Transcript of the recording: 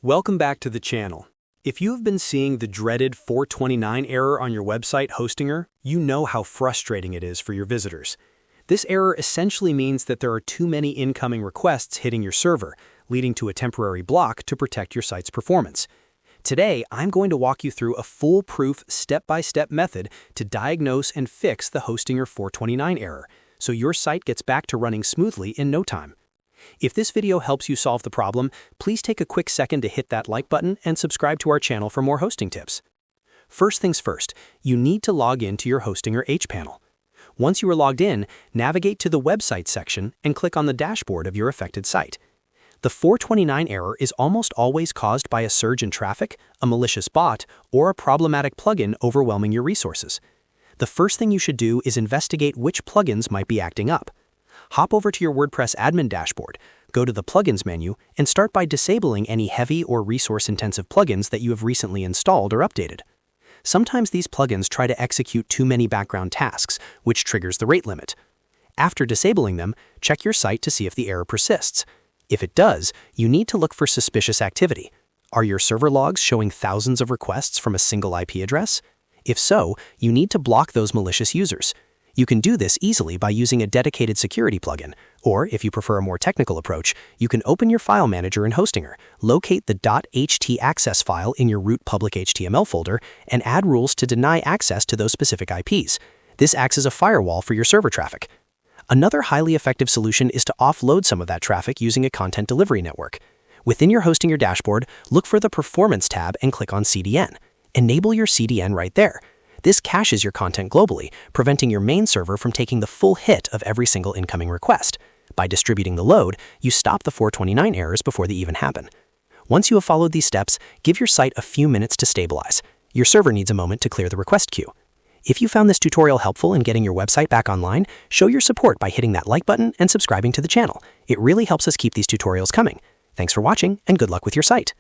Welcome back to the channel. If you have been seeing the dreaded 429 error on your website Hostinger, you know how frustrating it is for your visitors. This error essentially means that there are too many incoming requests hitting your server, leading to a temporary block to protect your site's performance. Today, I'm going to walk you through a foolproof, step-by-step method to diagnose and fix the Hostinger 429 error, so your site gets back to running smoothly in no time. If this video helps you solve the problem, please take a quick second to hit that like button and subscribe to our channel for more hosting tips. First things first, you need to log in to your Hostinger H panel. Once you are logged in, navigate to the website section and click on the dashboard of your affected site. The 429 error is almost always caused by a surge in traffic, a malicious bot, or a problematic plugin overwhelming your resources. The first thing you should do is investigate which plugins might be acting up. Hop over to your WordPress admin dashboard, go to the Plugins menu, and start by disabling any heavy or resource-intensive plugins that you have recently installed or updated. Sometimes these plugins try to execute too many background tasks, which triggers the rate limit. After disabling them, check your site to see if the error persists. If it does, you need to look for suspicious activity. Are your server logs showing thousands of requests from a single IP address? If so, you need to block those malicious users. You can do this easily by using a dedicated security plugin, or if you prefer a more technical approach, you can open your file manager in Hostinger, locate the .htaccess file in your root public HTML folder, and add rules to deny access to those specific IPs. This acts as a firewall for your server traffic. Another highly effective solution is to offload some of that traffic using a content delivery network. Within your Hostinger dashboard, look for the Performance tab and click on CDN. Enable your CDN right there. This caches your content globally, preventing your main server from taking the full hit of every single incoming request. By distributing the load, you stop the 429 errors before they even happen. Once you have followed these steps, give your site a few minutes to stabilize. Your server needs a moment to clear the request queue. If you found this tutorial helpful in getting your website back online, show your support by hitting that like button and subscribing to the channel. It really helps us keep these tutorials coming. Thanks for watching, and good luck with your site.